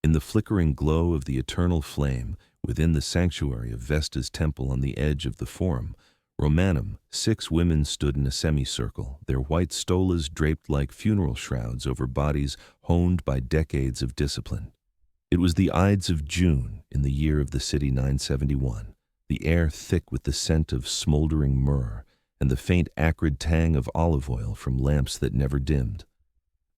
In the flickering glow of the eternal flame, within the sanctuary of Vesta's temple on the edge of the Forum Romanum, 6 women stood in a semicircle, their white stolas draped like funeral shrouds over bodies honed by decades of discipline. It was the Ides of June in the year of the city 971, the air thick with the scent of smoldering myrrh and the faint acrid tang of olive oil from lamps that never dimmed.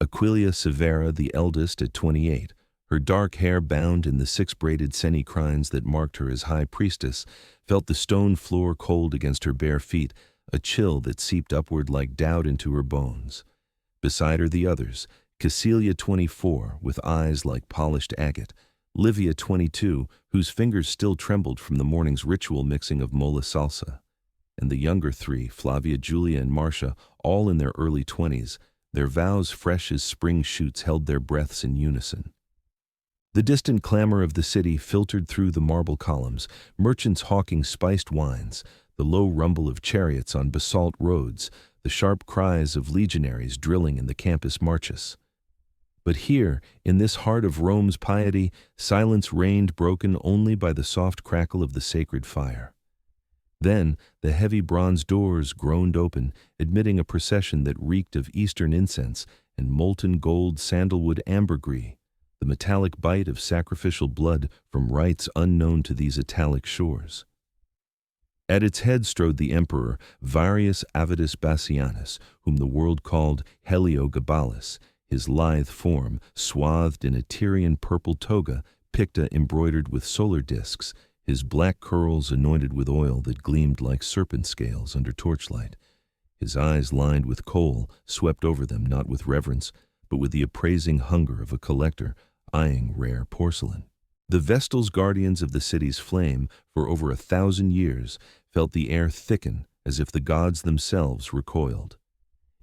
Aquilia Severa, the eldest at 28, her dark hair bound in the 6 braided semi-crines that marked her as high priestess, felt the stone floor cold against her bare feet, a chill that seeped upward like doubt into her bones. Beside her the others, Cassius 24, with eyes like polished agate, Livia 22, whose fingers still trembled from the morning's ritual mixing of mola salsa, and the younger 3, Flavia, Julia, and Marcia, all in their early 20s, their vows fresh as spring shoots held their breaths in unison. The distant clamor of the city filtered through the marble columns, merchants hawking spiced wines, the low rumble of chariots on basalt roads, the sharp cries of legionaries drilling in the campus marches. But here, in this heart of Rome's piety, silence reigned, broken only by the soft crackle of the sacred fire. Then the heavy bronze doors groaned open, admitting a procession that reeked of Eastern incense and molten gold sandalwood ambergris, the metallic bite of sacrificial blood from rites unknown to these Italic shores. At its head strode the emperor, Varius Avitus Bassianus, whom the world called Heliogabalus, his lithe form swathed in a Tyrian purple toga, picta embroidered with solar discs, his black curls anointed with oil that gleamed like serpent scales under torchlight. His eyes lined with kohl swept over them not with reverence, but with the appraising hunger of a collector eyeing rare porcelain. The Vestals, guardians of the city's flame for over 1,000 years, felt the air thicken as if the gods themselves recoiled.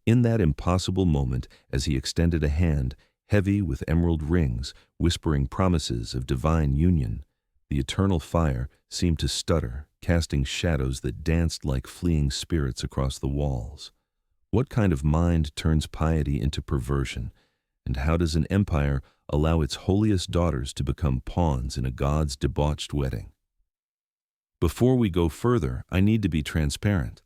In that impossible moment, as he extended a hand, heavy with emerald rings, whispering promises of divine union, the eternal fire seemed to stutter, casting shadows that danced like fleeing spirits across the walls. What kind of mind turns piety into perversion? And how does an empire allow its holiest daughters to become pawns in a god's debauched wedding? Before we go further, I need to be transparent.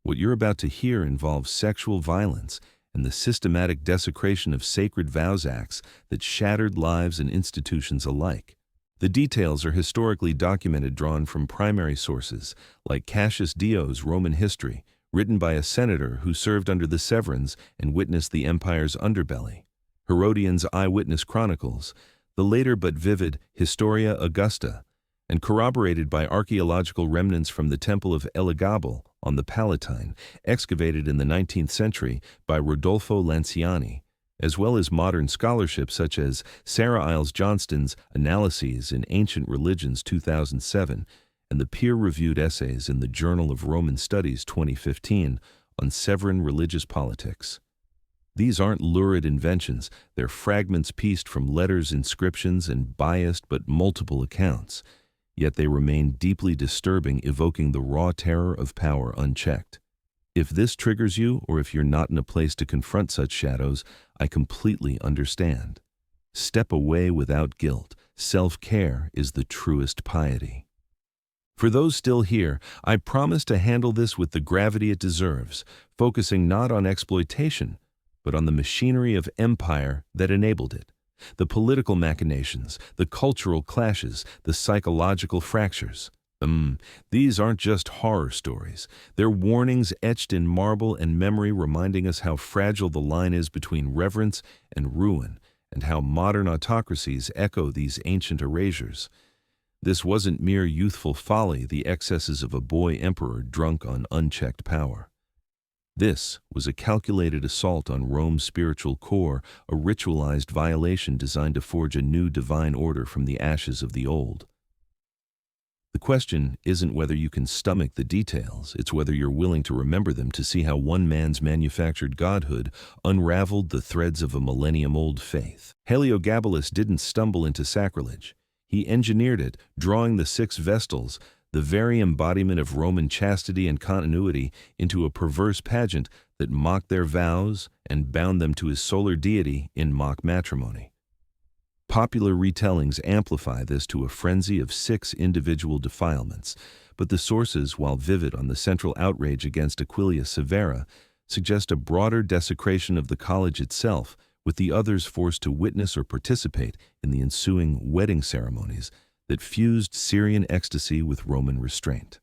What you're about to hear involves sexual violence and the systematic desecration of sacred vows acts that shattered lives and institutions alike. The details are historically documented, drawn from primary sources like Cassius Dio's Roman History, written by a senator who served under the Severans and witnessed the empire's underbelly, Herodian's Eyewitness Chronicles, the later but vivid Historia Augusta, and corroborated by archaeological remnants from the Temple of Elagabal on the Palatine, excavated in the 19th century by Rodolfo Lanciani, as well as modern scholarship such as Sarah Iles Johnston's Analyses in Ancient Religions 2007 and the peer-reviewed essays in the Journal of Roman Studies 2015 on Severan religious politics. These aren't lurid inventions, they're fragments pieced from letters, inscriptions, and biased but multiple accounts. Yet they remain deeply disturbing, evoking the raw terror of power unchecked. If this triggers you, or if you're not in a place to confront such shadows, I completely understand. Step away without guilt. Self-care is the truest piety. For those still here, I promise to handle this with the gravity it deserves, focusing not on exploitation, but on the machinery of empire that enabled it. The political machinations, the cultural clashes, the psychological fractures. These aren't just horror stories. They're warnings etched in marble and memory, reminding us how fragile the line is between reverence and ruin, and how modern autocracies echo these ancient erasures. This wasn't mere youthful folly, the excesses of a boy emperor drunk on unchecked power. This was a calculated assault on Rome's spiritual core, a ritualized violation designed to forge a new divine order from the ashes of the old. The question isn't whether you can stomach the details, it's whether you're willing to remember them to see how one man's manufactured godhood unraveled the threads of a millennium-old faith. Heliogabalus didn't stumble into sacrilege. He engineered it, drawing the 6 Vestals, the very embodiment of Roman chastity and continuity, into a perverse pageant that mocked their vows and bound them to his solar deity in mock matrimony. Popular retellings amplify this to a frenzy of 6 individual defilements, but the sources, while vivid on the central outrage against Aquilia Severa, suggest a broader desecration of the college itself, with the others forced to witness or participate in the ensuing wedding ceremonies that fused Syrian ecstasy with Roman restraint.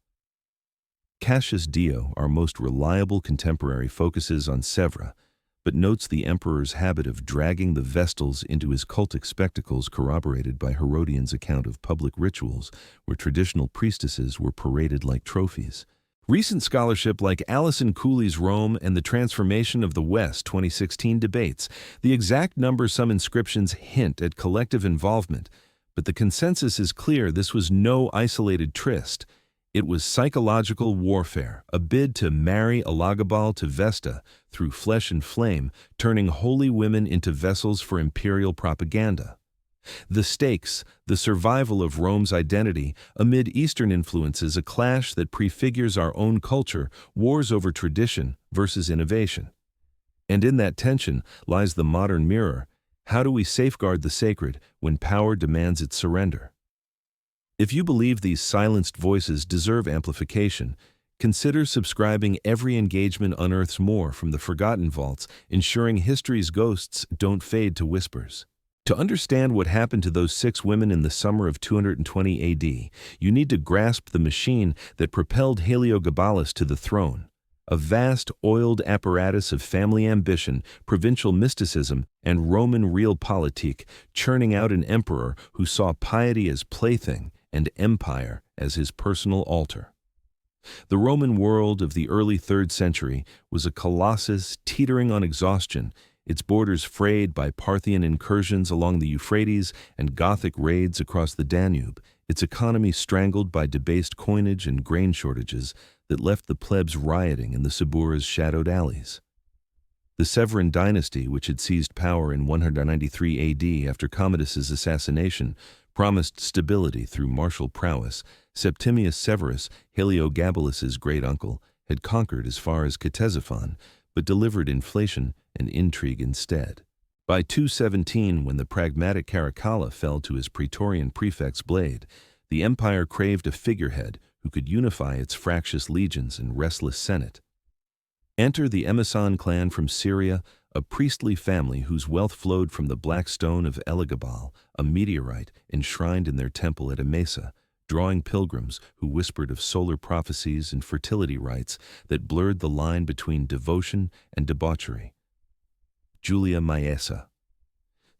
Cassius Dio, our most reliable contemporary, focuses on Severa, but notes the emperor's habit of dragging the Vestals into his cultic spectacles, corroborated by Herodian's account of public rituals where traditional priestesses were paraded like trophies. Recent scholarship like Alison Cooley's Rome and the Transformation of the West 2016 debates the exact number. Some inscriptions hint at collective involvement, but the consensus is clear: this was no isolated tryst. It was psychological warfare, a bid to marry Elagabal to Vesta through flesh and flame, turning holy women into vessels for imperial propaganda. The stakes, the survival of Rome's identity amid Eastern influences, a clash that prefigures our own culture, wars over tradition versus innovation. And in that tension lies the modern mirror. How do we safeguard the sacred when power demands its surrender? If you believe these silenced voices deserve amplification, consider subscribing. Every engagement unearths more from the forgotten vaults, ensuring history's ghosts don't fade to whispers. To understand what happened to those 6 women in the summer of 220 AD, you need to grasp the machine that propelled Heliogabalus to the throne. A vast, oiled apparatus of family ambition, provincial mysticism, and Roman realpolitik, churning out an emperor who saw piety as plaything and empire as his personal altar. The Roman world of the early 3rd century was a colossus teetering on exhaustion, its borders frayed by Parthian incursions along the Euphrates and Gothic raids across the Danube, its economy strangled by debased coinage and grain shortages that left the plebs rioting in the Subura's shadowed alleys. The Severan dynasty, which had seized power in 193 AD after Commodus's assassination, promised stability through martial prowess. Septimius Severus, Heliogabalus's great-uncle, had conquered as far as Ctesiphon, but delivered inflation and intrigue instead. By 217, when the pragmatic Caracalla fell to his praetorian prefect's blade, the empire craved a figurehead who could unify its fractious legions and restless senate. Enter the Emison clan from Syria, a priestly family whose wealth flowed from the black stone of Elagabal, a meteorite enshrined in their temple at Maesa, drawing pilgrims who whispered of solar prophecies and fertility rites that blurred the line between devotion and debauchery. Julia Maesa.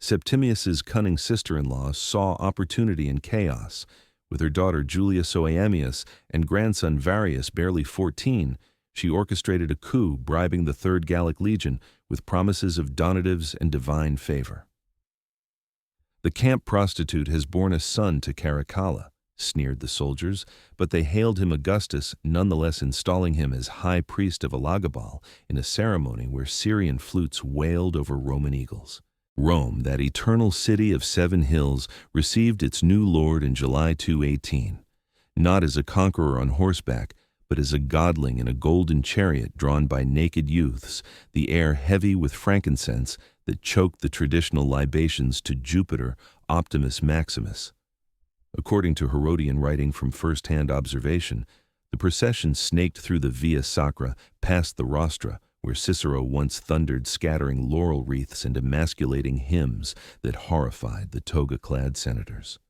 Septimius's cunning sister-in-law saw opportunity in chaos. With her daughter Julia Soaemius and grandson Varius, barely 14, she orchestrated a coup, bribing the Third Gallic Legion with promises of donatives and divine favor. "The camp prostitute has borne a son to Caracalla," sneered the soldiers, but they hailed him Augustus, nonetheless installing him as high priest of Elagabal in a ceremony where Syrian flutes wailed over Roman eagles. Rome, that eternal city of 7 hills, received its new lord in July 218, not as a conqueror on horseback, but as a godling in a golden chariot drawn by naked youths, the air heavy with frankincense that choked the traditional libations to Jupiter, Optimus Maximus. According to Herodian writing from first-hand observation, the procession snaked through the Via Sacra, past the Rostra, where Cicero once thundered, scattering laurel wreaths and emasculating hymns that horrified the toga-clad senators.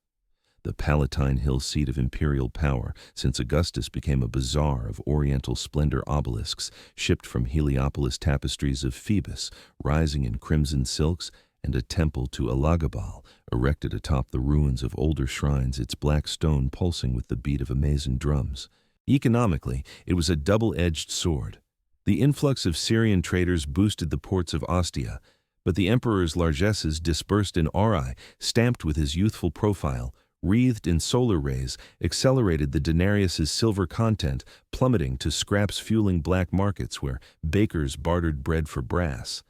The Palatine Hill seat of imperial power, since Augustus became a bazaar of oriental splendor, obelisks shipped from Heliopolis, tapestries of Phoebus rising in crimson silks, and a temple to Elagabal erected atop the ruins of older shrines, its black stone pulsing with the beat of amazing drums. Economically, it was a double-edged sword. The influx of Syrian traders boosted the ports of Ostia, but the emperor's largesses, dispersed in aurae, stamped with his youthful profile, wreathed in solar rays, accelerated the denarius's silver content, plummeting to scraps fueling black markets where bakers bartered bread for brass.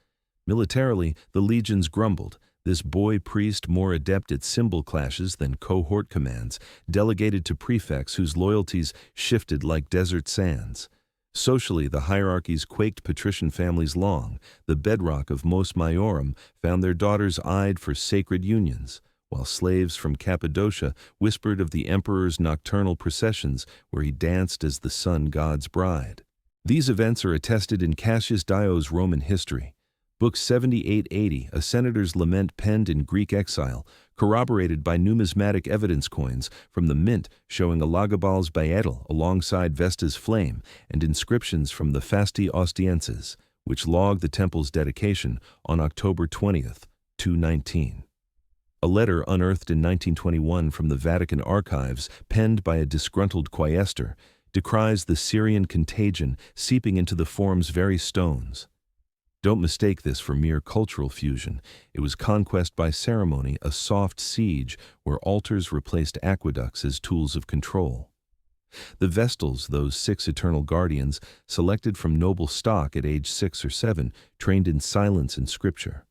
Militarily, the legions grumbled. This boy priest, more adept at symbol clashes than cohort commands, delegated to prefects whose loyalties shifted like desert sands. Socially, the hierarchies quaked patrician families long. The bedrock of Mos Maiorum found their daughters eyed for sacred unions, while slaves from Cappadocia whispered of the emperor's nocturnal processions where he danced as the sun god's bride. These events are attested in Cassius Dio's Roman History, Book 7880, a senator's lament penned in Greek exile, corroborated by numismatic evidence coins from the mint showing Elagabal's Baetel alongside Vesta's flame, and inscriptions from the Fasti Ostienses, which log the temple's dedication on October 20th, 219. A letter unearthed in 1921 from the Vatican archives, penned by a disgruntled quaestor, decries the Syrian contagion seeping into the forum's very stones. Don't mistake this for mere cultural fusion. It was conquest by ceremony, a soft siege where altars replaced aqueducts as tools of control. The Vestals, those 6 eternal guardians, selected from noble stock at age 6 or 7, trained in silence and scripture.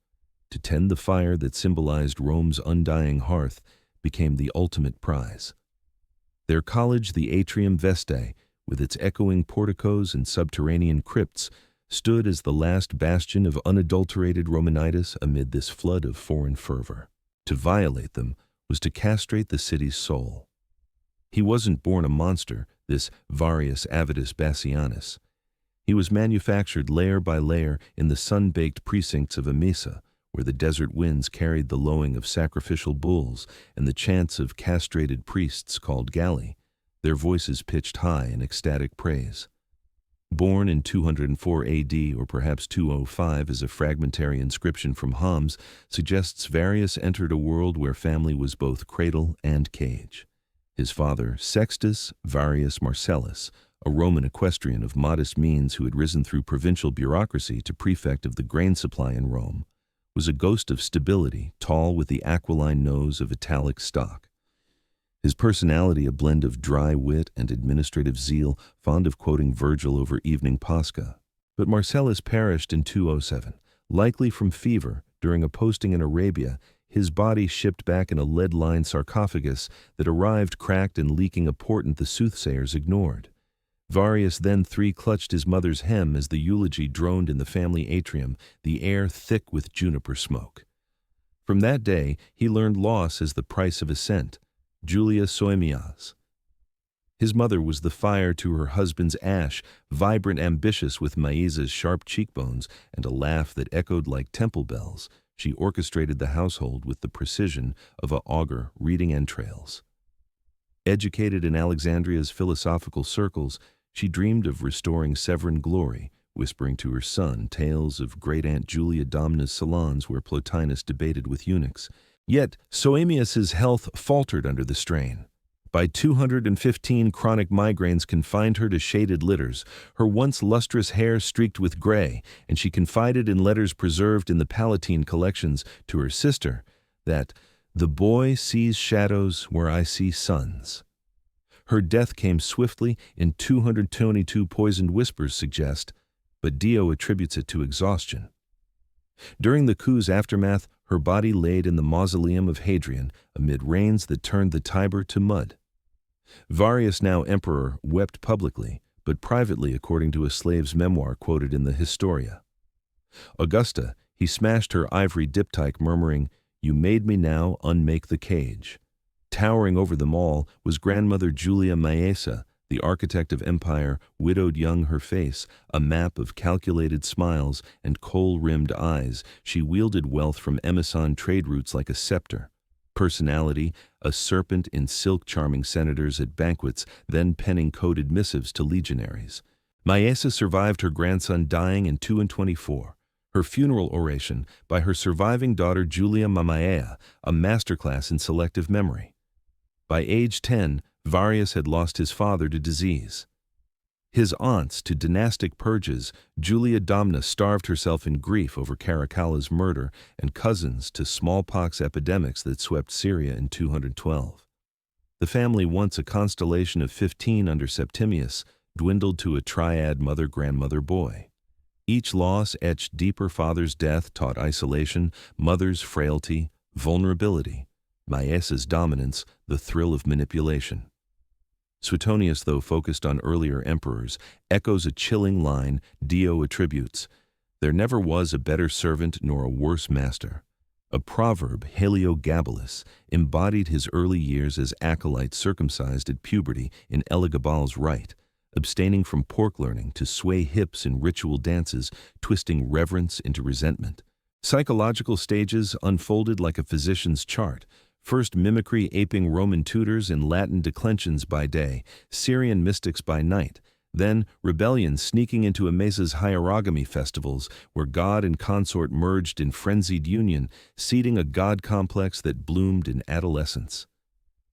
To tend the fire that symbolized Rome's undying hearth became the ultimate prize. Their college, the Atrium Vestae, with its echoing porticos and subterranean crypts, stood as the last bastion of unadulterated Romanitis amid this flood of foreign fervor. To violate them was to castrate the city's soul. He wasn't born a monster, this Varius Avitus Bassianus. He was manufactured layer by layer in the sun-baked precincts of Emesa, where the desert winds carried the lowing of sacrificial bulls and the chants of castrated priests called Galli, their voices pitched high in ecstatic praise. Born in 204 AD or perhaps 205 as a fragmentary inscription from Homs suggests Varius entered a world where family was both cradle and cage. His father, Sextus Varius Marcellus, a Roman equestrian of modest means who had risen through provincial bureaucracy to prefect of the grain supply in Rome, was a ghost of stability, tall with the aquiline nose of Italic stock. His personality a blend of dry wit and administrative zeal, fond of quoting Virgil over evening Pascha. But Marcellus perished in 207, likely from fever, during a posting in Arabia, his body shipped back in a lead-lined sarcophagus that arrived cracked and leaking a portent the soothsayers ignored. Varius then clutched his mother's hem as the eulogy droned in the family atrium, the air thick with juniper smoke. From that day, he learned loss as the price of ascent. Julia Maesa. His mother was the fire to her husband's ash, vibrant, ambitious with Maesa's sharp cheekbones and a laugh that echoed like temple bells. She orchestrated the household with the precision of an augur reading entrails. Educated in Alexandria's philosophical circles, she dreamed of restoring Severan glory, whispering to her son tales of great-aunt Julia Domna's salons where Plotinus debated with eunuchs. Yet, Soaemias's health faltered under the strain. By 215, chronic migraines confined her to shaded litters, her once lustrous hair streaked with gray, and she confided in letters preserved in the Palatine collections to her sister that the boy sees shadows where I see suns. Her death came swiftly, in 222 poisoned whispers suggest, but Dio attributes it to exhaustion. During the coup's aftermath, her body laid in the mausoleum of Hadrian amid rains that turned the Tiber to mud. Varius, now emperor, wept publicly, but privately according to a slave's memoir quoted in the Historia. Augusta, he smashed her ivory diptych murmuring, "You made me now unmake the cage." Towering over them all was grandmother Julia Maesa, the architect of empire, widowed young her face, a map of calculated smiles and kohl-rimmed eyes. She wielded wealth from Emesan trade routes like a scepter. Personality, a serpent in silk charming senators at banquets, then penning coded missives to legionaries. Maesa survived her grandson dying in 224. Her funeral oration by her surviving daughter Julia Maesa, a masterclass in selective memory. By age 10, Varius had lost his father to disease. His aunts to dynastic purges, Julia Domna starved herself in grief over Caracalla's murder, and cousins to smallpox epidemics that swept Syria in 212. The family, once a constellation of 15 under Septimius, dwindled to a triad mother-grandmother-boy. Each loss etched deeper. Father's death taught isolation, mother's frailty, vulnerability. Maesa's dominance, the thrill of manipulation. Suetonius, though focused on earlier emperors, echoes a chilling line Dio attributes: "There never was a better servant nor a worse master." A proverb, Heliogabalus, embodied his early years as acolyte circumcised at puberty in Elagabal's rite, abstaining from pork learning to sway hips in ritual dances, twisting reverence into resentment. Psychological stages unfolded like a physician's chart, first mimicry aping Roman tutors in Latin declensions by day, Syrian mystics by night, then rebellion sneaking into Maesa's hierogamy festivals, where god and consort merged in frenzied union, seeding a god complex that bloomed in adolescence.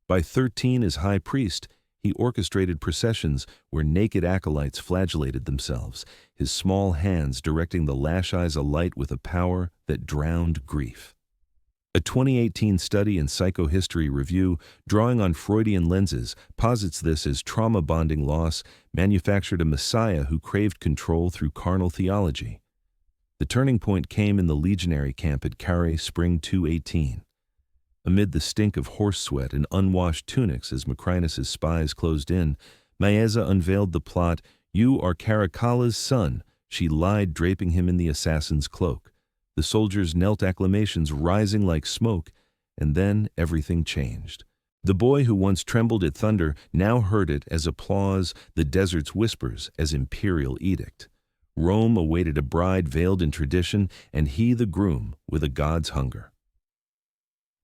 By 13 as high priest, he orchestrated processions where naked acolytes flagellated themselves, his small hands directing the lash eyes alight with a power that drowned grief. A 2018 study in Psychohistory Review, drawing on Freudian lenses, posits this as trauma-bonding loss manufactured a messiah who craved control through carnal theology. The turning point came in the legionary camp at Carrhae, spring 218. Amid the stink of horse sweat and unwashed tunics as Macrinus's spies closed in, Maesa unveiled the plot, "You are Caracalla's son," she lied, draping him in the assassin's cloak. The soldiers knelt, acclamations rising like smoke, and then everything changed. The boy who once trembled at thunder now heard it as applause, the desert's whispers as imperial edict. Rome awaited a bride veiled in tradition, and he the groom with a god's hunger.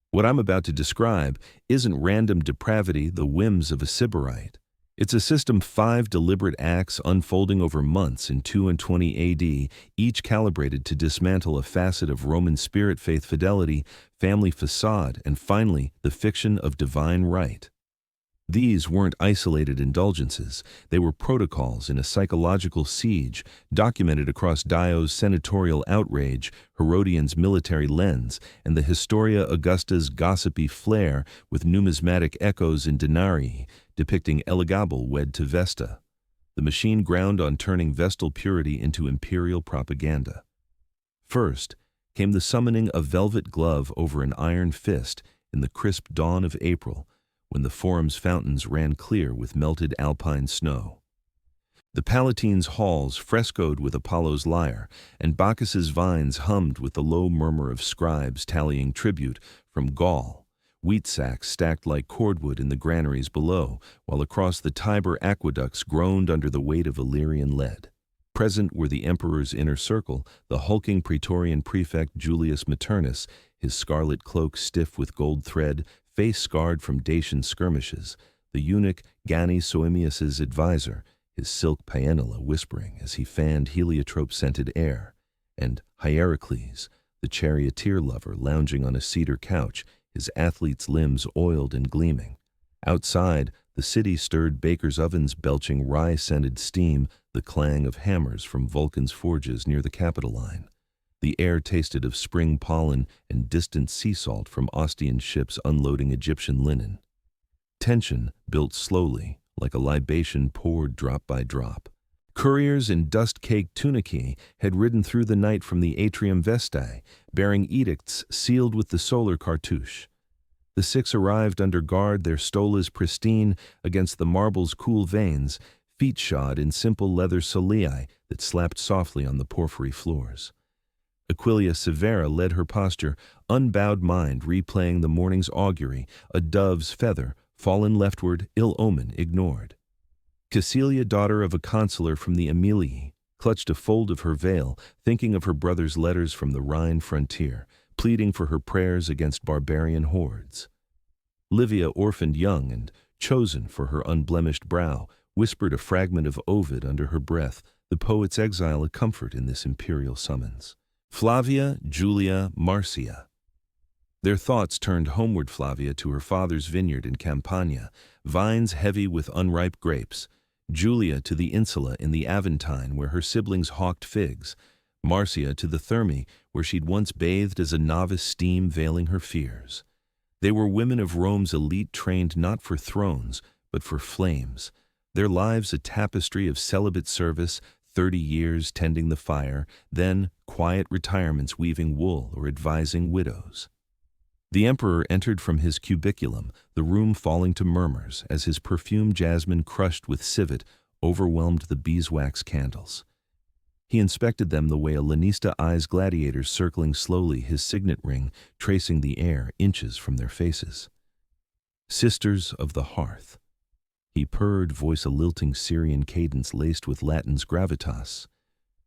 What I'm about to describe isn't random depravity, the whims of a sybarite. It's a system, 5 deliberate acts unfolding over months in 220 AD, each calibrated to dismantle a facet of Roman spirit, faith, fidelity, family facade, and finally, the fiction of divine right. These weren't isolated indulgences. They were protocols in a psychological siege, documented across Dio's senatorial outrage, Herodian's military lens, and the Historia Augusta's gossipy flair, with numismatic echoes in denarii, depicting Elagabal wed to Vesta. The machine ground on turning Vestal purity into imperial propaganda. First came the summoning of velvet glove over an iron fist in the crisp dawn of April, when the Forum's fountains ran clear with melted alpine snow. The Palatine's halls frescoed with Apollo's lyre, and Bacchus's vines hummed with the low murmur of scribes tallying tribute from Gaul. Wheat sacks stacked like cordwood in the granaries below, while across the Tiber aqueducts groaned under the weight of Illyrian lead. Present were the emperor's inner circle, the hulking praetorian prefect Julius Maternus, his scarlet cloak stiff with gold thread, face scarred from Dacian skirmishes, the eunuch Gani Soemius's advisor, his silk paenula whispering as he fanned heliotrope-scented air, and Hierocles, the charioteer lover lounging on a cedar couch, his athlete's limbs oiled and gleaming. Outside, the city stirred bakers' ovens belching rye-scented steam, the clang of hammers from Vulcan's forges near the Capitol line. The air tasted of spring pollen and distant sea salt from Ostian ships unloading Egyptian linen. Tension built slowly, like a libation poured drop by drop. Couriers in dust-caked tunicae had ridden through the night from the atrium Vestae, bearing edicts sealed with the solar cartouche. The 6 arrived under guard, their stolas pristine against the marble's cool veins, feet shod in simple leather solii that slapped softly on the porphyry floors. Aquilia Severa led her posture, unbowed mind replaying the morning's augury, a dove's feather, fallen leftward, ill omen ignored. Cassilia, daughter of a consular from the Aemilii, clutched a fold of her veil, thinking of her brother's letters from the Rhine frontier, pleading for her prayers against barbarian hordes. Livia, orphaned young and chosen for her unblemished brow, whispered a fragment of Ovid under her breath, the poet's exile a comfort in this imperial summons. Flavia, Julia, Marcia. Their thoughts turned homeward, Flavia to her father's vineyard in Campania, vines heavy with unripe grapes, Julia to the insula in the Aventine where her siblings hawked figs, Marcia to the Thermae where she'd once bathed as a novice, steam veiling her fears. They were women of Rome's elite, trained not for thrones, but for flames, their lives a tapestry of celibate service, 30 years tending the fire, then quiet retirements weaving wool or advising widows. The emperor entered from his cubiculum, the room falling to murmurs as his perfumed jasmine crushed with civet overwhelmed the beeswax candles. He inspected them the way a lanista eyes gladiators circling slowly, his signet ring tracing the air inches from their faces. Sisters of the hearth. He purred, voice a lilting Syrian cadence laced with Latin's gravitas.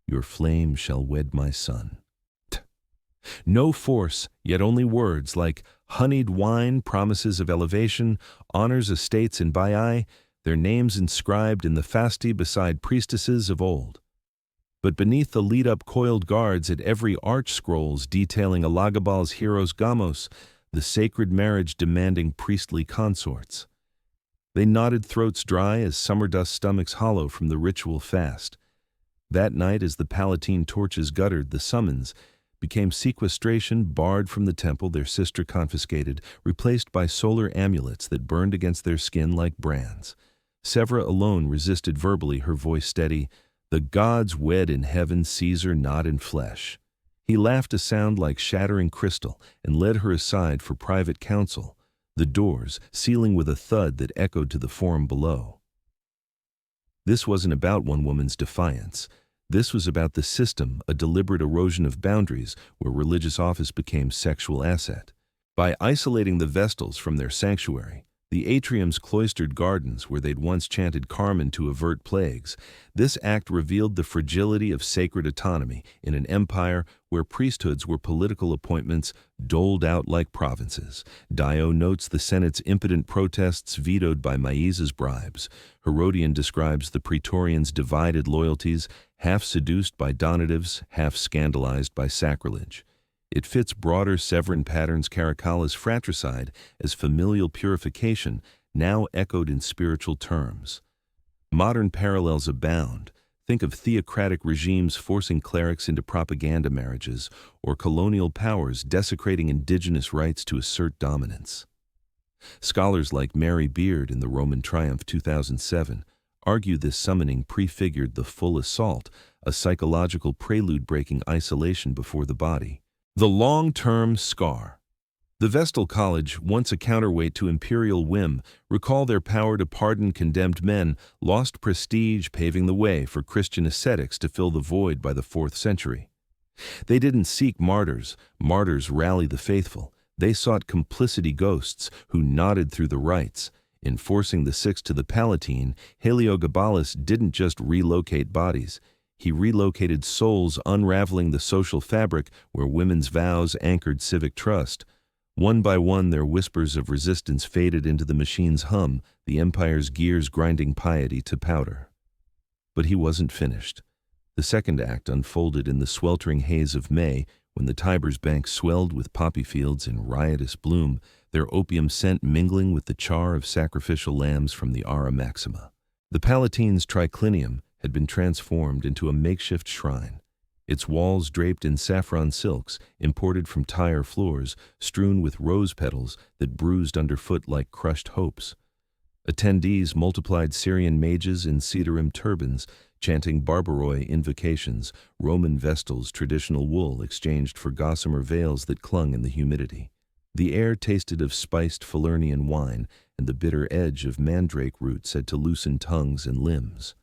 Your flame shall wed my son. No force, yet only words like honeyed wine, promises of elevation, honors estates in Baiae, their names inscribed in the fasti beside priestesses of old. But beneath the lead-up coiled guards at every arch scrolls detailing Elagabal's heroes gamos, the sacred marriage demanding priestly consorts. They nodded, throats dry as summer dust, stomachs hollow from the ritual fast. That night, as the Palatine torches guttered, the summons became sequestration, barred from the temple, their sister confiscated, replaced by solar amulets that burned against their skin like brands. Severa alone resisted verbally, her voice steady. The gods wed in heaven, Caesar not in flesh. He laughed a sound like shattering crystal and led her aside for private counsel, the doors sealing with a thud that echoed to the forum below. This wasn't about one woman's defiance. This was about the system, a deliberate erosion of boundaries where religious office became sexual asset. By isolating the Vestals from their sanctuary, the atrium's cloistered gardens where they'd once chanted Carmen to avert plagues, this act revealed the fragility of sacred autonomy in an empire where priesthoods were political appointments doled out like provinces. Dio notes the Senate's impotent protests vetoed by Maesa's bribes. Herodian describes the praetorians' divided loyalties, half seduced by donatives, half scandalized by sacrilege. It fits broader Severan patterns. Caracal's fratricide as familial purification, now echoed in spiritual terms. Modern parallels abound. Think of theocratic regimes forcing clerics into propaganda marriages, or colonial powers desecrating indigenous rights to assert dominance. Scholars like Mary Beard in the Roman Triumph 2007 argue this summoning prefigured the full assault, a psychological prelude breaking isolation before the body. The long-term scar. The Vestal College, once a counterweight to imperial whim, recall their power to pardon condemned men, lost prestige, paving the way for Christian ascetics to fill the void by the 4th century. They didn't seek martyrs. Martyrs rally the faithful. They sought complicity ghosts who nodded through the rites. In forcing the Six to the Palatine, Heliogabalus didn't just relocate bodies. He relocated souls, unraveling the social fabric where women's vows anchored civic trust. One by one, their whispers of resistance faded into the machine's hum, the empire's gears grinding piety to powder. But he wasn't finished. The second act unfolded in the sweltering haze of May, when the Tiber's banks swelled with poppy fields in riotous bloom, their opium scent mingling with the char of sacrificial lambs from the Ara Maxima. The Palatine's triclinium had been transformed into a makeshift shrine, its walls draped in saffron silks imported from Tyre, floors strewn with rose petals that bruised underfoot like crushed hopes. Attendees multiplied Syrian mages in cedarum turbans, chanting barbaroi invocations, Roman Vestals traditional wool exchanged for gossamer veils that clung in the humidity. The air tasted of spiced Falernian wine, and the bitter edge of mandrake root said to loosen tongues and limbs.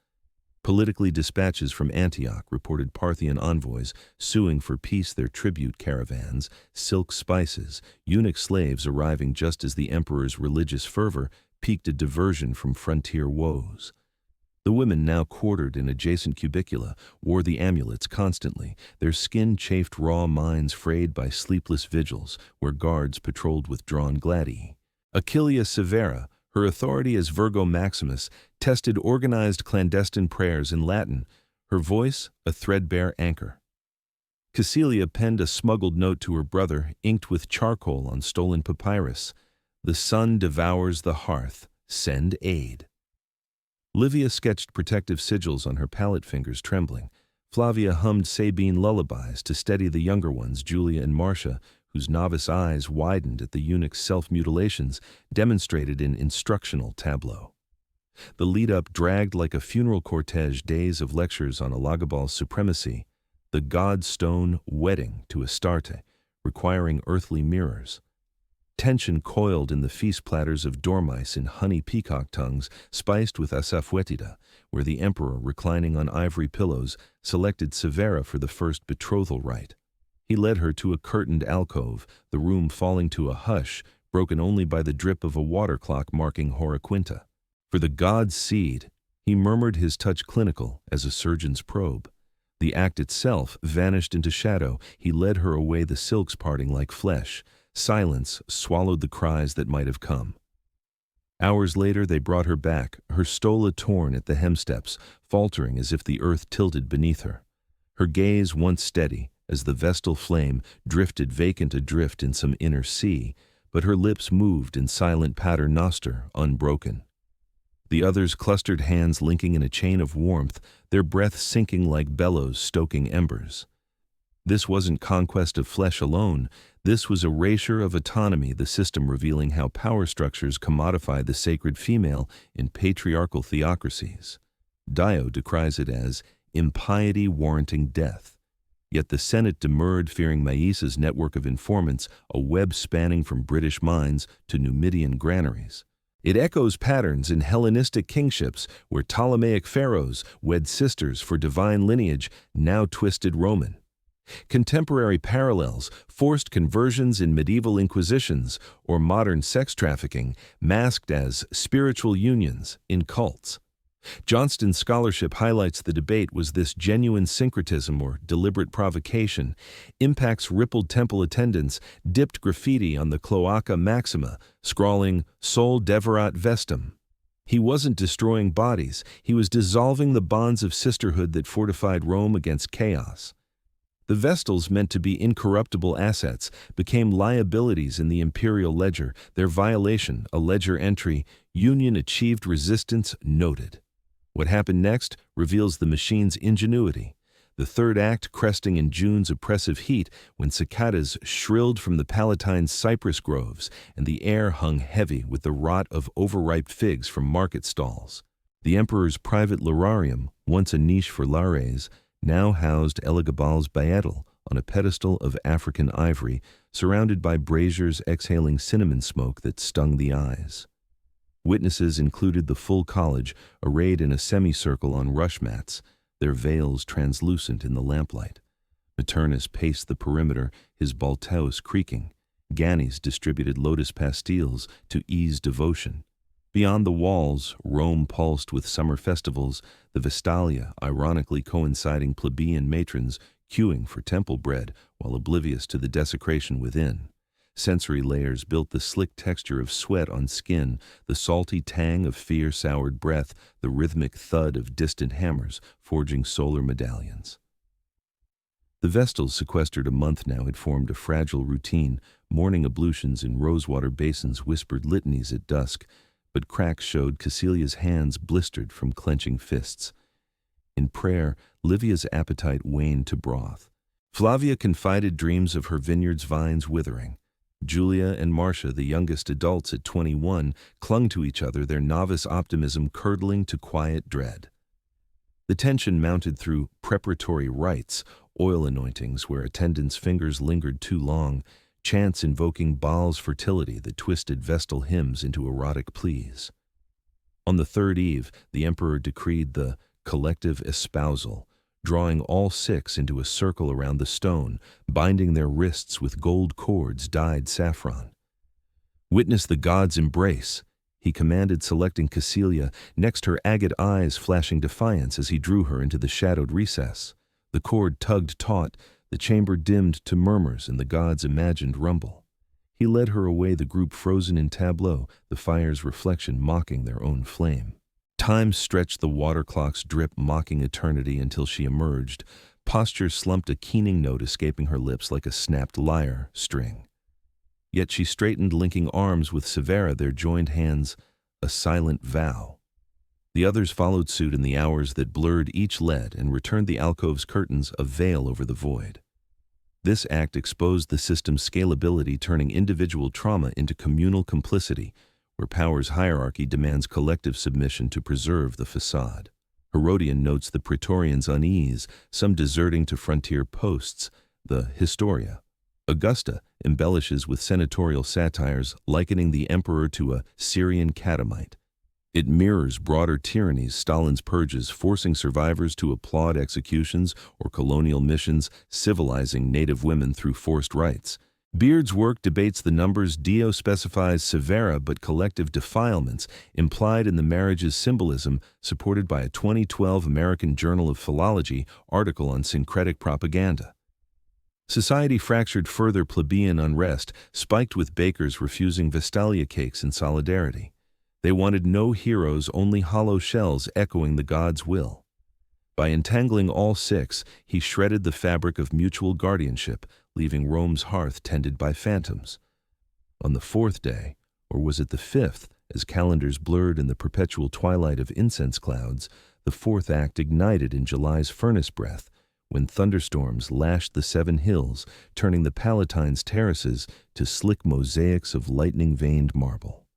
Politically, dispatches from Antioch reported Parthian envoys suing for peace their tribute caravans, silk spices, eunuch slaves arriving just as the emperor's religious fervor piqued a diversion from frontier woes. The women, now quartered in adjacent cubicula, wore the amulets constantly, their skin chafed raw minds frayed by sleepless vigils where guards patrolled with drawn gladii. Aquilia Severa, her authority as Virgo Maximus, tested organized clandestine prayers in Latin, her voice a threadbare anchor. Cassius penned a smuggled note to her brother, inked with charcoal on stolen papyrus. The sun devours the hearth, send aid. Livia sketched protective sigils on her palette fingers, trembling. Flavia hummed Sabine lullabies to steady the younger ones, Julia and Marcia, whose novice eyes widened at the eunuch's self-mutilations demonstrated in instructional tableau. The lead-up dragged like a funeral cortege, days of lectures on Elagabal's supremacy, the god stone wedding to Astarte, requiring earthly mirrors. Tension coiled in the feast platters of dormice in honey peacock tongues spiced with asafoetida, where the emperor, reclining on ivory pillows, selected Severa for the first betrothal rite. He led her to a curtained alcove, the room falling to a hush, broken only by the drip of a water clock marking hora quinta. For the god's seed, he murmured, his touch clinical as a surgeon's probe. The act itself vanished into shadow. He led her away, the silks parting like flesh. Silence swallowed the cries that might have come. Hours later they brought her back, her stola torn at the hemsteps, faltering as if the earth tilted beneath her. Her gaze, once steady, as the Vestal flame drifted vacant adrift in some inner sea, but her lips moved in silent pater noster, unbroken. The others clustered, hands linking in a chain of warmth, their breath sinking like bellows stoking embers. This wasn't conquest of flesh alone. This was erasure of autonomy, the system revealing how power structures commodify the sacred female in patriarchal theocracies. Dio decries it as impiety warranting death. Yet the Senate demurred, fearing Maesa's network of informants, a web spanning from British mines to Numidian granaries. It echoes patterns in Hellenistic kingships where Ptolemaic pharaohs wed sisters for divine lineage, now twisted Roman. Contemporary parallels, forced conversions in medieval inquisitions, or modern sex trafficking masked as spiritual unions in cults. Johnston's scholarship highlights the debate: was this genuine syncretism or deliberate provocation? Impacts rippled temple attendance, dipped graffiti on the Cloaca Maxima, scrawling "Sol deverat vestum." He wasn't destroying bodies, he was dissolving the bonds of sisterhood that fortified Rome against chaos. The Vestals, meant to be incorruptible assets, became liabilities in the imperial ledger, their violation a ledger entry, union achieved, resistance noted. What happened next reveals the machine's ingenuity. The third act cresting in June's oppressive heat when cicadas shrilled from the Palatine cypress groves and the air hung heavy with the rot of overripe figs from market stalls. The emperor's private lararium, once a niche for lares, now housed Elagabal's baetel on a pedestal of African ivory, surrounded by braziers exhaling cinnamon smoke that stung the eyes. Witnesses included the full college, arrayed in a semicircle on rush mats, their veils translucent in the lamplight. Maternus paced the perimeter, his baltaus creaking. Gannies distributed lotus pastilles to ease devotion. Beyond the walls, Rome pulsed with summer festivals, the Vestalia ironically coinciding plebeian matrons queuing for temple bread while oblivious to the desecration within. Sensory layers built the slick texture of sweat on skin, the salty tang of fear-soured breath, the rhythmic thud of distant hammers forging solar medallions. The Vestals, sequestered a month now, had formed a fragile routine. Morning ablutions in rosewater basins whispered litanies at dusk, but cracks showed Cassilia's hands blistered from clenching fists. In prayer, Livia's appetite waned to broth. Flavia confided dreams of her vineyard's vines withering. Julia and Marcia, the youngest adults at 21, clung to each other, their novice optimism curdling to quiet dread. The tension mounted through preparatory rites, oil anointings where attendants' fingers lingered too long, chants invoking Baal's fertility that twisted Vestal hymns into erotic pleas. On the third eve, the emperor decreed the collective espousal, drawing all six into a circle around the stone, binding their wrists with gold cords dyed saffron. "Witness the god's embrace," he commanded, selecting Cassilia, next, her agate eyes flashing defiance as he drew her into the shadowed recess. The cord tugged taut, the chamber dimmed to murmurs and the god's imagined rumble. He led her away, the group frozen in tableau, the fire's reflection mocking their own flame. Time stretched the water clock's drip, mocking eternity until she emerged. Posture slumped, a keening note escaping her lips like a snapped lyre string. Yet she straightened, linking arms with Severa, their joined hands a silent vow. The others followed suit in the hours that blurred each lead and returned the alcove's curtains a veil over the void. This act exposed the system's scalability, turning individual trauma into communal complicity, where power's hierarchy demands collective submission to preserve the facade. Herodian notes the praetorians' unease, some deserting to frontier posts, the Historia, Augusta embellishes with senatorial satires, likening the emperor to a Syrian catamite. It mirrors broader tyrannies, Stalin's purges, forcing survivors to applaud executions, or colonial missions, civilizing native women through forced rites. Beard's work debates the numbers. Dio specifies severa but collective defilements implied in the marriage's symbolism, supported by a 2012 American Journal of Philology article on syncretic propaganda. Society fractured further. Plebeian unrest spiked with bakers refusing Vestalia cakes in solidarity. They wanted no heroes, only hollow shells echoing the god's will. By entangling all six, he shredded the fabric of mutual guardianship, leaving Rome's hearth tended by phantoms. On the fourth day, or was it the fifth, as calendars blurred in the perpetual twilight of incense clouds, the fourth act ignited in July's furnace breath, when thunderstorms lashed the seven hills, turning the Palatine's terraces to slick mosaics of lightning-veined marble.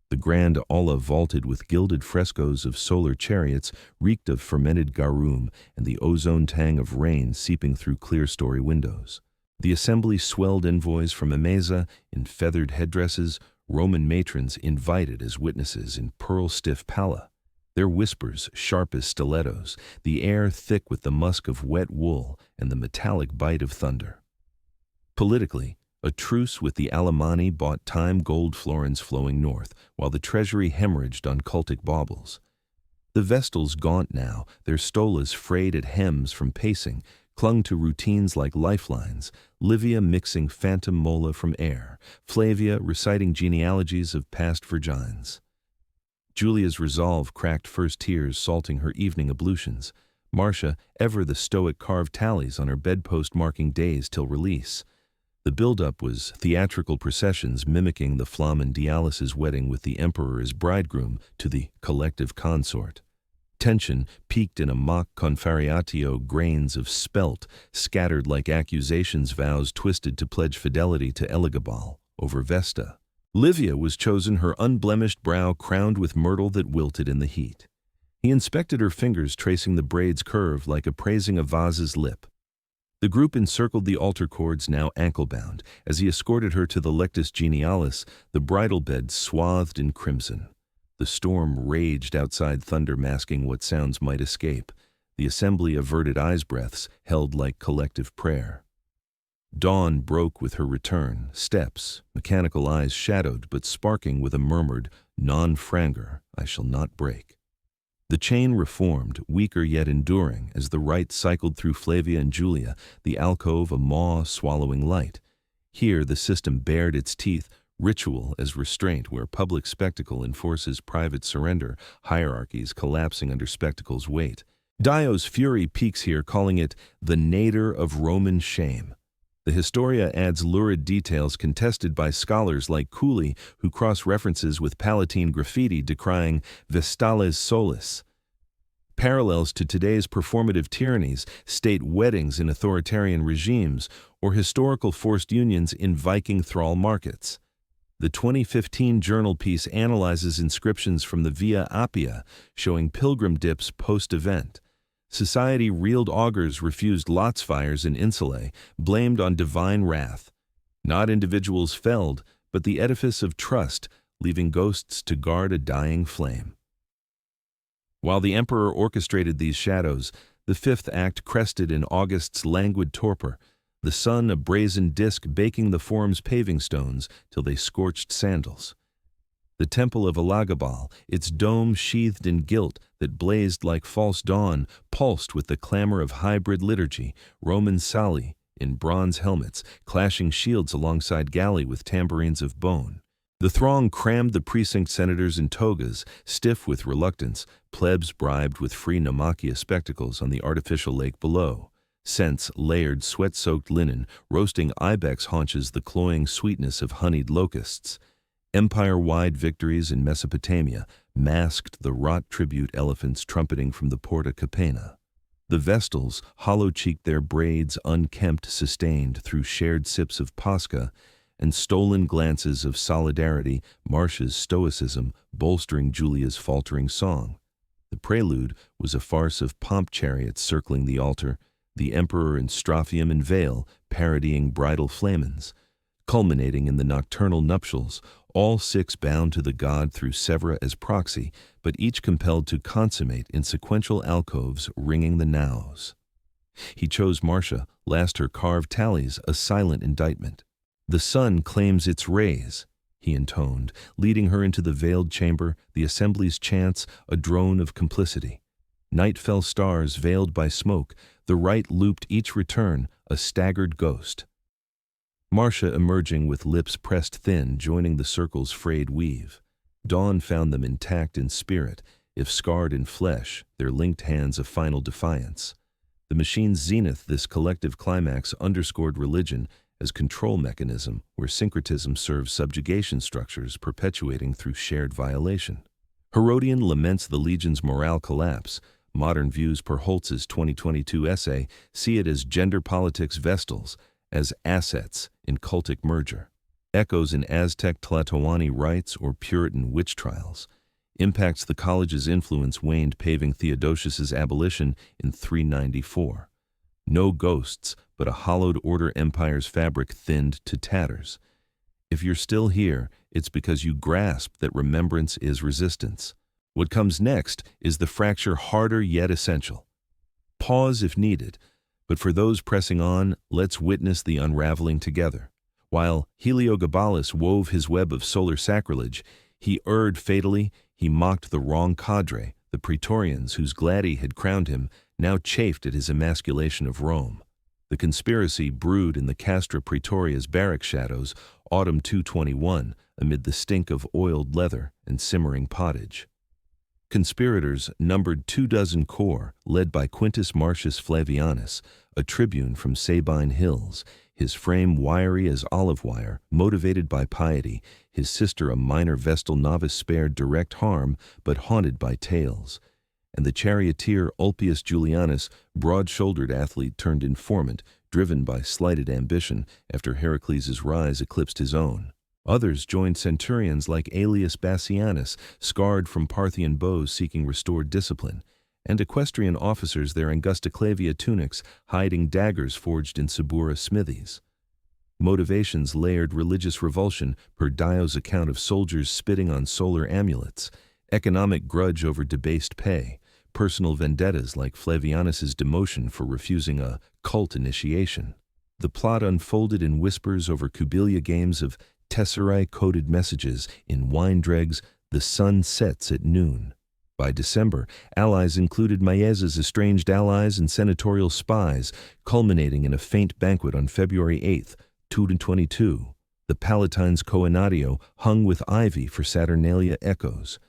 The grand aula, vaulted with gilded frescoes of solar chariots, reeked of fermented garum and the ozone tang of rain seeping through clear-story windows. The assembly swelled envoys from Maesa in feathered headdresses, Roman matrons invited as witnesses in pearl-stiff palla, their whispers sharp as stilettos, the air thick with the musk of wet wool and the metallic bite of thunder. Politically, a truce with the Alemanni bought time. Gold florins flowing north, while the treasury hemorrhaged on cultic baubles. The Vestals, gaunt now, their stolas frayed at hems from pacing, clung to routines like lifelines, Livia mixing phantom mola from air, Flavia reciting genealogies of past virgins. Julia's resolve cracked first tears salting her evening ablutions. Marcia, ever the stoic, carved tallies on her bedpost marking days till release. The build-up was theatrical processions mimicking the Flamen Dialis' wedding with the emperor as bridegroom to the collective consort. Tension peaked in a mock confariatio, grains of spelt scattered like accusations, vows twisted to pledge fidelity to Elagabal over Vesta. Livia was chosen, her unblemished brow crowned with myrtle that wilted in the heat. He inspected her fingers, tracing the braid's curve like appraising a vase's lip. The group encircled the altar cords, now ankle-bound, as he escorted her to the lectus genialis, the bridal bed swathed in crimson. The storm raged outside, thunder masking what sounds might escape. The assembly averted eyes breaths held like collective prayer. Dawn broke with her return, steps, mechanical eyes shadowed but sparking with a murmured, non franger, I shall not break. The chain reformed, weaker yet enduring, as the rite cycled through Flavia and Julia, the alcove a maw swallowing light. Here the system bared its teeth, ritual as restraint where public spectacle enforces private surrender, hierarchies collapsing under spectacle's weight. Dio's fury peaks here, calling it the nadir of Roman shame. The Historia adds lurid details contested by scholars like Cooley, who cross-references with Palatine graffiti decrying Vestales solis. Parallels to today's performative tyrannies, state weddings in authoritarian regimes, or historical forced unions in Viking thrall markets. The 2015 journal piece analyzes inscriptions from the Via Appia, showing pilgrim dips post-event. Society reeled, augurs refused lots fires in insulae, blamed on divine wrath. Not individuals felled, but the edifice of trust, leaving ghosts to guard a dying flame. While the emperor orchestrated these shadows, the fifth act crested in August's languid torpor, the sun a brazen disk baking the forum's paving stones till they scorched sandals. The Temple of Elagabal, its dome sheathed in gilt that blazed like false dawn, pulsed with the clamor of hybrid liturgy, Roman salii in bronze helmets, clashing shields alongside galley with tambourines of bone. The throng crammed the precinct, senators in togas, stiff with reluctance, plebs bribed with free Naumachia spectacles on the artificial lake below. Scents layered sweat-soaked linen, roasting ibex haunches, the cloying sweetness of honeyed locusts. Empire-wide victories in Mesopotamia masked the wrought tribute elephants trumpeting from the Porta Capena. The Vestals hollow-cheeked, their braids unkempt, sustained through shared sips of Pascha and stolen glances of solidarity, Marcia's stoicism bolstering Julia's faltering song. The prelude was a farce of pomp chariots circling the altar, the emperor in strophium and veil, parodying bridal flamens, culminating in the nocturnal nuptials, all six bound to the god through Severa as proxy, but each compelled to consummate in sequential alcoves ringing the nows. He chose Marcia, last her carved tallies, a silent indictment. "The sun claims its rays," he intoned, leading her into the veiled chamber, the assembly's chants a drone of complicity. Night fell stars veiled by smoke, the rite looped each return, a staggered ghost. Marcia emerging with lips pressed thin, joining the circle's frayed weave. Dawn found them intact in spirit, if scarred in flesh, their linked hands a final defiance. The machine's zenith, this collective climax, underscored religion as control mechanism where syncretism serves subjugation structures perpetuating through shared violation. Herodian laments the legion's morale collapse. Modern views per Holtz's 2022 essay see it as gender politics Vestals, as assets in cultic merger. Echoes in Aztec Tlatoani rites or Puritan witch trials. Impacts the college's influence waned, paving Theodosius's abolition in 394. No ghosts, but a hollowed order empire's fabric thinned to tatters. If you're still here, it's because you grasp that remembrance is resistance. What comes next is the fracture harder yet essential. Pause if needed, but for those pressing on, let's witness the unraveling together. While Heliogabalus wove his web of solar sacrilege, he erred fatally. He mocked the wrong cadre, the Praetorians whose gladi had crowned him, now chafed at his emasculation of Rome. The conspiracy brewed in the Castra Praetoria's barrack shadows, autumn 221, amid the stink of oiled leather and simmering pottage. Conspirators numbered 24 corps, led by Quintus Marcius Flavianus, a tribune from Sabine Hills, his frame wiry as olive wire, motivated by piety, his sister a minor Vestal novice spared direct harm, but haunted by tales, and the charioteer Ulpius Julianus, broad-shouldered athlete turned informant, driven by slighted ambition after Heracles' rise eclipsed his own. Others joined centurions like Aelius Bassianus, scarred from Parthian bows seeking restored discipline, and equestrian officers their Angusta Clavia tunics hiding daggers forged in Subura smithies. Motivations layered religious revulsion per Dio's account of soldiers spitting on solar amulets, economic grudge over debased pay, personal vendettas like Flavianus's demotion for refusing a cult initiation. The plot unfolded in whispers over Cubilia games of tesserae-coded messages in wine dregs. The sun sets at noon. By December, allies included Maesa's estranged allies and senatorial spies, culminating in a faint banquet on February 8, 222. The Palatine's coenatio hung with ivy for Saturnalia echoes.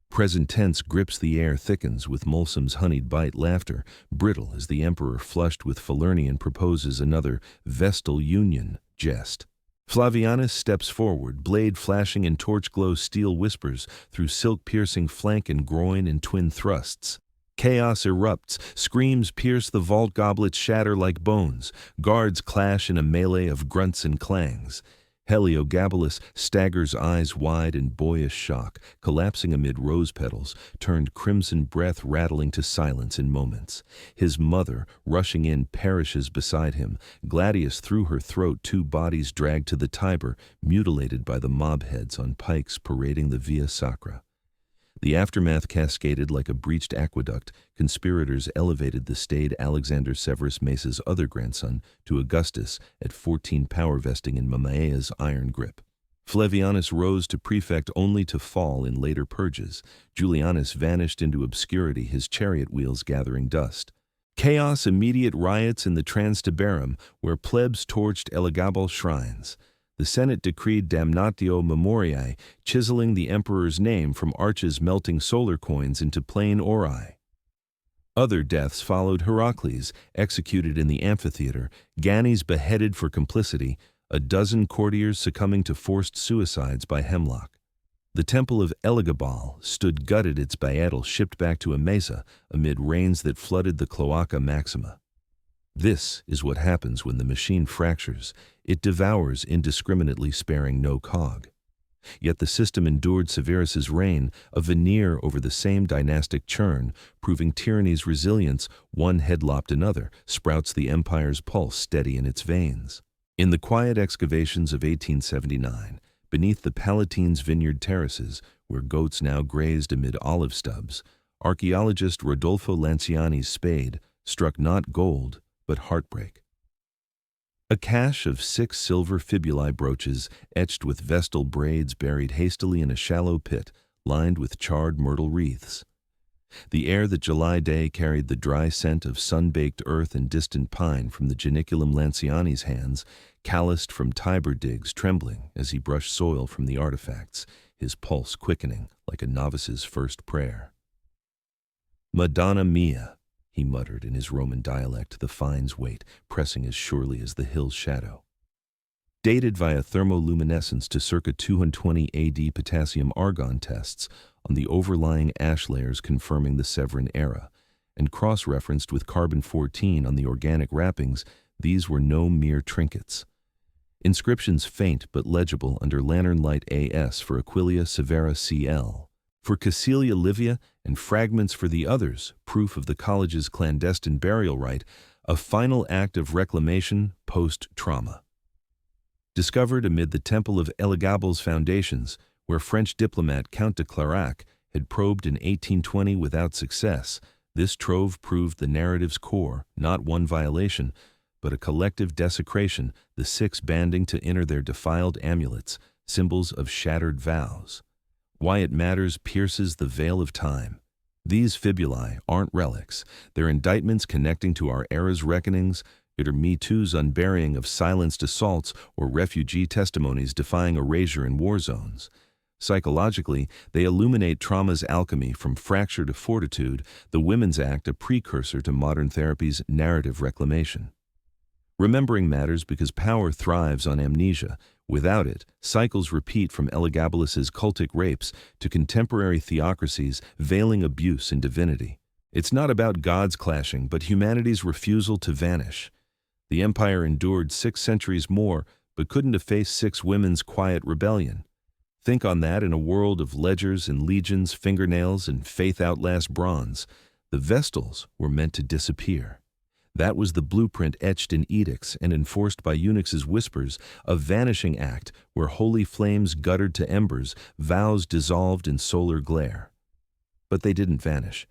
Present tense grips the air thickens with Mulsum's honeyed bite laughter, brittle as the emperor flushed with Falernian proposes another Vestal union jest. Flavianus steps forward, blade flashing in torch-glow steel whispers through silk-piercing flank and groin in twin thrusts. Chaos erupts, screams pierce the vault goblets shatter like bones, guards clash in a melee of grunts and clangs. Heliogabalus staggers eyes wide in boyish shock, collapsing amid rose petals, turned crimson breath rattling to silence in moments. His mother, rushing in, perishes beside him. Gladius through her throat, two bodies dragged to the Tiber, mutilated by the mob heads on pikes parading the Via Sacra. The aftermath cascaded like a breached aqueduct. Conspirators elevated the staid Alexander Severus Maesa's other grandson to Augustus at 14 power vesting in Mamaea's iron grip. Flavianus rose to prefect only to fall in later purges. Julianus vanished into obscurity, his chariot wheels gathering dust. Chaos, immediate riots in the Trans Tiberum, where plebs torched Elagabal shrines. The Senate decreed damnatio memoriae, chiseling the emperor's name from arches melting solar coins into plain ori. Other deaths followed: Heracles, executed in the amphitheater, Gannes beheaded for complicity, a dozen courtiers succumbing to forced suicides by hemlock. The Temple of Elagabal stood gutted, its baetal shipped back to Emesa amid rains that flooded the Cloaca Maxima. This is what happens when the machine fractures. It devours indiscriminately, sparing no cog. Yet the system endured Severus's reign, a veneer over the same dynastic churn, proving tyranny's resilience. One head lopped another, sprouts the empire's pulse steady in its veins. In the quiet excavations of 1879, beneath the Palatine's vineyard terraces, where goats now grazed amid olive stubs, archaeologist Rodolfo Lanciani's spade struck not gold, but heartbreak. A cache of 6 silver fibulae brooches etched with Vestal braids buried hastily in a shallow pit lined with charred myrtle wreaths. The air that July day carried the dry scent of sun-baked earth and distant pine from the Janiculum Lanciani's hands, calloused from Tiber digs, trembling as he brushed soil from the artifacts, his pulse quickening like a novice's first prayer. "Madonna mia," he muttered in his Roman dialect, the fine's weight pressing as surely as the hill's shadow. Dated via thermoluminescence to circa 220 AD, potassium-argon tests on the overlying ash layers confirming the Severan era, and cross-referenced with carbon-14 on the organic wrappings, these were no mere trinkets. Inscriptions faint but legible under lantern light AS for Aquilia Severa CL, for Cassilia Livia, and fragments for the others, proof of the college's clandestine burial rite, a final act of reclamation post-trauma. Discovered amid the Temple of Elagabal's foundations, where French diplomat Count de Clairac had probed in 1820 without success, this trove proved the narrative's core, not one violation, but a collective desecration, the 6 banding to enter their defiled amulets, symbols of shattered vows. Why it matters pierces the veil of time. These fibulae aren't relics, they're indictments connecting to our era's reckonings, it are Me Too's unburying of silenced assaults or refugee testimonies defying erasure in war zones. Psychologically, they illuminate trauma's alchemy from fracture to fortitude, the Women's Act a precursor to modern therapy's narrative reclamation. Remembering matters because power thrives on amnesia. Without it, cycles repeat from Elagabalus's cultic rapes to contemporary theocracies veiling abuse in divinity. It's not about gods clashing, but humanity's refusal to vanish. The empire endured 6 centuries more, but couldn't efface 6 women's quiet rebellion. Think on that in a world of ledgers and legions, fingernails, and faith outlast bronze. The Vestals were meant to disappear. That was the blueprint etched in edicts and enforced by eunuchs' whispers, a vanishing act where holy flames guttered to embers, vows dissolved in solar glare. But they didn't vanish.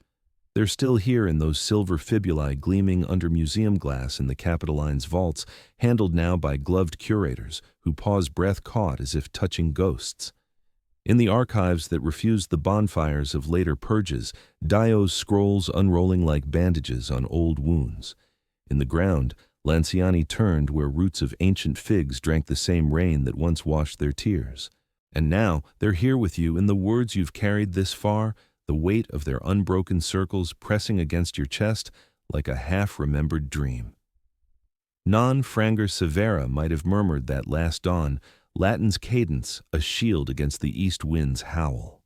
They're still here in those silver fibulae gleaming under museum glass in the Capitoline's vaults, handled now by gloved curators who pause breath caught as if touching ghosts. In the archives that refused the bonfires of later purges, Dio's scrolls unrolling like bandages on old wounds. In the ground, Lanciani turned where roots of ancient figs drank the same rain that once washed their tears. And now they're here with you in the words you've carried this far, the weight of their unbroken circles pressing against your chest like a half-remembered dream. Non-Franger Severa might have murmured that last dawn, Latin's cadence a shield against the east wind's howl.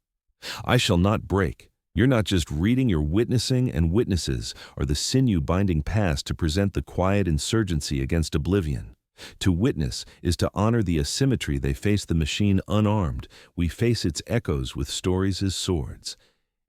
I shall not break. You're not just reading, you're witnessing, and witnesses are the sinew-binding past to present the quiet insurgency against oblivion. To witness is to honor the asymmetry they face the machine unarmed. We face its echoes with stories as swords.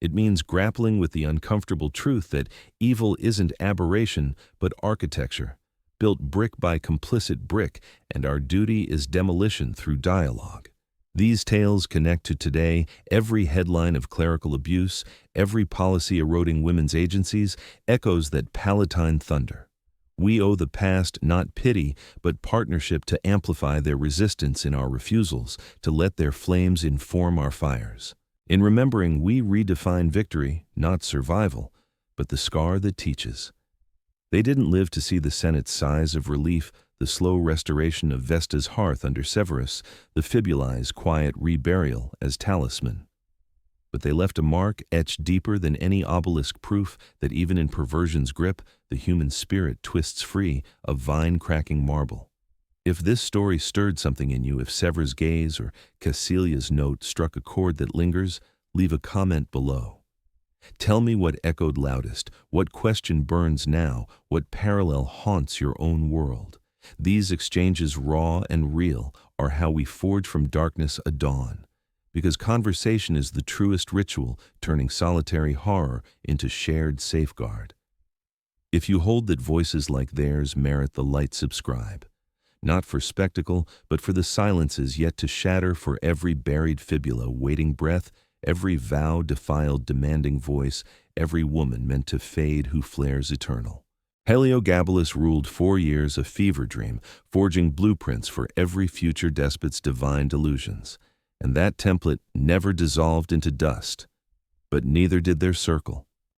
It means grappling with the uncomfortable truth that evil isn't aberration, but architecture, built brick by complicit brick, and our duty is demolition through dialogue. These tales connect to today, every headline of clerical abuse, every policy eroding women's agencies, echoes that Palatine thunder. We owe the past not pity, but partnership to amplify their resistance in our refusals, to let their flames inform our fires. In remembering, we redefine victory, not survival, but the scar that teaches. They didn't live to see the Senate's sighs of relief, the slow restoration of Vesta's hearth under Severus, the fibulae's quiet reburial as talisman. But they left a mark etched deeper than any obelisk, proof that even in perversion's grip, the human spirit twists free of vine-cracking marble. If this story stirred something in you, if Sever's gaze or Cassilia's note struck a chord that lingers, leave a comment below. Tell me what echoed loudest, what question burns now, what parallel haunts your own world. These exchanges, raw and real, are how we forge from darkness a dawn. because conversation is the truest ritual, turning solitary horror into shared safeguard. If you hold that voices like theirs merit the light, subscribe. Not for spectacle, but for the silences yet to shatter, for every buried fibula waiting breath, every vow defiled demanding voice, every woman meant to fade who flares eternal. Heliogabalus ruled 4 years, a fever dream, forging blueprints for every future despot's divine delusions. And that template never dissolved into dust. But neither did their circle.